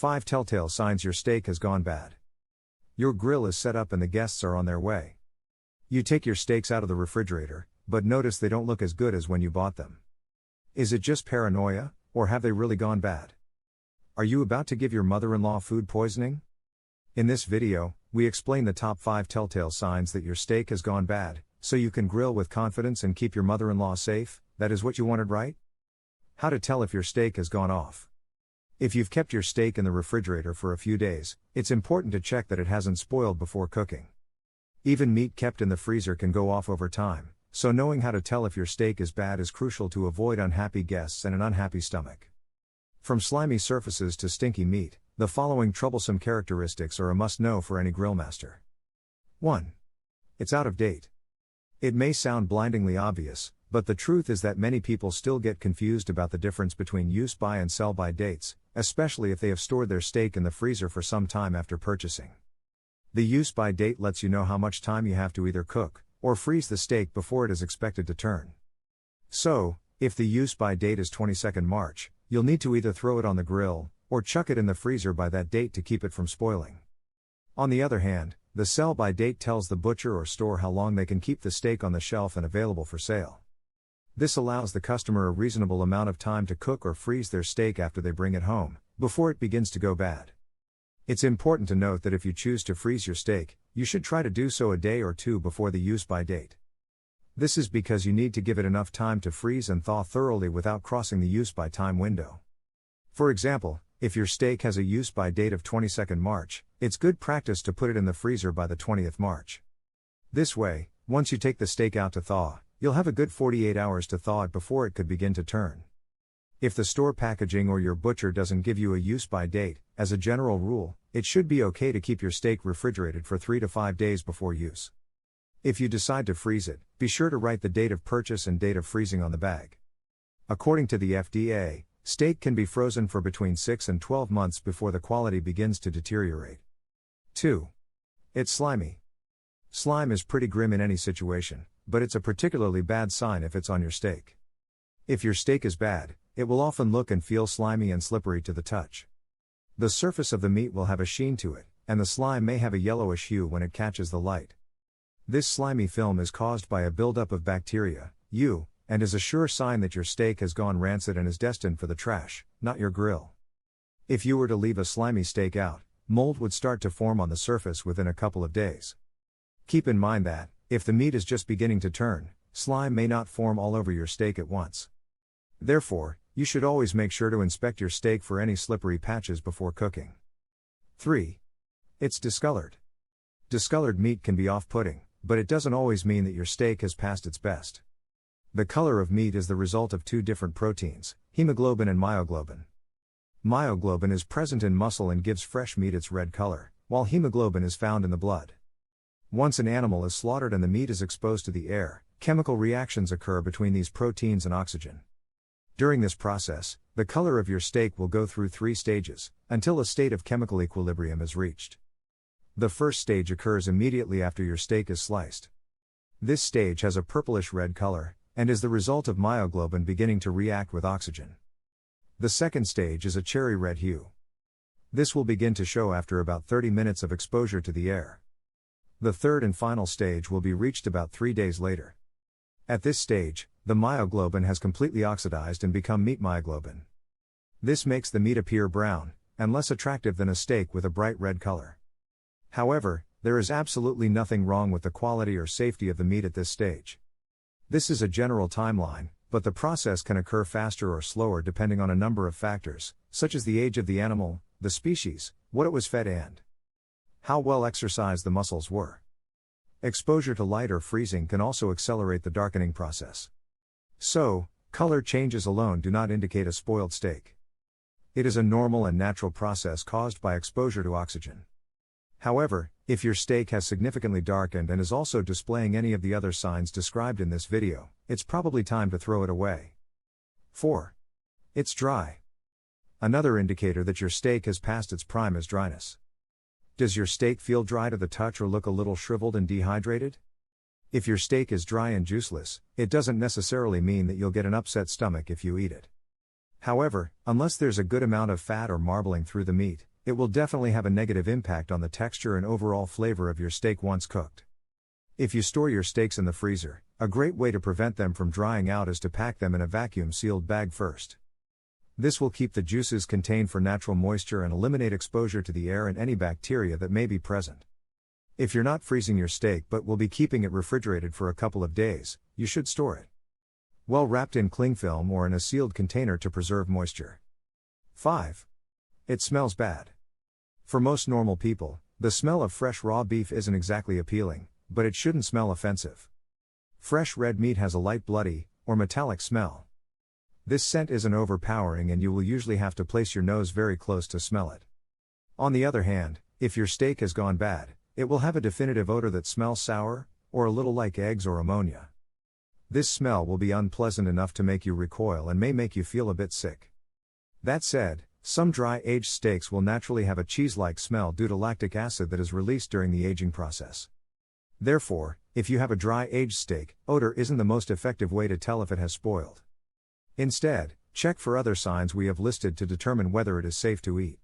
5 telltale signs your steak has gone bad. Your grill is set up and the guests are on their way. You take your steaks out of the refrigerator, but notice they don't look as good as when you bought them. Is it just paranoia, or have they really gone bad? Are you about to give your mother-in-law food poisoning? In this video, we explain the top 5 telltale signs that your steak has gone bad, so you can grill with confidence and keep your mother-in-law safe. That is what you wanted, right? How to tell if your steak has gone off. If you've kept your steak in the refrigerator for a few days, it's important to check that it hasn't spoiled before cooking. Even meat kept in the freezer can go off over time, so knowing how to tell if your steak is bad is crucial to avoid unhappy guests and an unhappy stomach. From slimy surfaces to stinky meat, the following troublesome characteristics are a must-know for any grillmaster. 1. It's out of date. It may sound blindingly obvious, but the truth is that many people still get confused about the difference between use-by and sell-by dates, especially if they have stored their steak in the freezer for some time after purchasing. The use-by date lets you know how much time you have to either cook or freeze the steak before it is expected to turn. So, if the use-by date is 22nd March, you'll need to either throw it on the grill or chuck it in the freezer by that date to keep it from spoiling. On the other hand, the sell-by date tells the butcher or store how long they can keep the steak on the shelf and available for sale. This allows the customer a reasonable amount of time to cook or freeze their steak after they bring it home, before it begins to go bad. It's important to note that if you choose to freeze your steak, you should try to do so a day or two before the use-by date. This is because you need to give it enough time to freeze and thaw thoroughly without crossing the use-by time window. For example, if your steak has a use-by date of 22nd March, it's good practice to put it in the freezer by the 20th March. This way, once you take the steak out to thaw, you'll have a good 48 hours to thaw it before it could begin to turn. If the store packaging or your butcher doesn't give you a use-by date, as a general rule, it should be okay to keep your steak refrigerated for 3 to 5 days before use. If you decide to freeze it, be sure to write the date of purchase and date of freezing on the bag. According to the FDA, steak can be frozen for between 6 and 12 months before the quality begins to deteriorate. 2. It's slimy. Slime is pretty grim in any situation, but it's a particularly bad sign if it's on your steak. If your steak is bad, it will often look and feel slimy and slippery to the touch. The surface of the meat will have a sheen to it, and the slime may have a yellowish hue when it catches the light. This slimy film is caused by a buildup of bacteria, and is a sure sign that your steak has gone rancid and is destined for the trash, not your grill. If you were to leave a slimy steak out, mold would start to form on the surface within a couple of days. Keep in mind that, if the meat is just beginning to turn, slime may not form all over your steak at once. Therefore, you should always make sure to inspect your steak for any slippery patches before cooking. 3. It's discolored. Discolored meat can be off-putting, but it doesn't always mean that your steak has passed its best. The color of meat is the result of 2 different proteins, hemoglobin and myoglobin. Myoglobin is present in muscle and gives fresh meat its red color, while hemoglobin is found in the blood. Once an animal is slaughtered and the meat is exposed to the air, chemical reactions occur between these proteins and oxygen. During this process, the color of your steak will go through 3 stages, until a state of chemical equilibrium is reached. The first stage occurs immediately after your steak is sliced. This stage has a purplish red color, and is the result of myoglobin beginning to react with oxygen. The second stage is a cherry red hue. This will begin to show after about 30 minutes of exposure to the air. The third and final stage will be reached about 3 days later. At this stage, the myoglobin has completely oxidized and become meat myoglobin. This makes the meat appear brown, and less attractive than a steak with a bright red color. However, there is absolutely nothing wrong with the quality or safety of the meat at this stage. This is a general timeline, but the process can occur faster or slower depending on a number of factors, such as the age of the animal, the species, what it was fed and how well exercised the muscles were. Exposure to light or freezing can also accelerate the darkening process. So, color changes alone do not indicate a spoiled steak. It is a normal and natural process caused by exposure to oxygen. However, if your steak has significantly darkened and is also displaying any of the other signs described in this video, it's probably time to throw it away. 4. It's dry. Another indicator that your steak has passed its prime is dryness. Does your steak feel dry to the touch or look a little shriveled and dehydrated? If your steak is dry and juiceless, it doesn't necessarily mean that you'll get an upset stomach if you eat it. However, unless there's a good amount of fat or marbling through the meat, it will definitely have a negative impact on the texture and overall flavor of your steak once cooked. If you store your steaks in the freezer, a great way to prevent them from drying out is to pack them in a vacuum-sealed bag first. This will keep the juices contained for natural moisture and eliminate exposure to the air and any bacteria that may be present. If you're not freezing your steak but will be keeping it refrigerated for a couple of days, you should store it well wrapped in cling film or in a sealed container to preserve moisture. 5. It smells bad. For most normal people, the smell of fresh raw beef isn't exactly appealing, but it shouldn't smell offensive. Fresh red meat has a light bloody, or metallic smell. This scent isn't overpowering and you will usually have to place your nose very close to smell it. On the other hand, if your steak has gone bad, it will have a definitive odor that smells sour, or a little like eggs or ammonia. This smell will be unpleasant enough to make you recoil and may make you feel a bit sick. That said, some dry-aged steaks will naturally have a cheese-like smell due to lactic acid that is released during the aging process. Therefore, if you have a dry-aged steak, odor isn't the most effective way to tell if it has spoiled. Instead, check for other signs we have listed to determine whether it is safe to eat.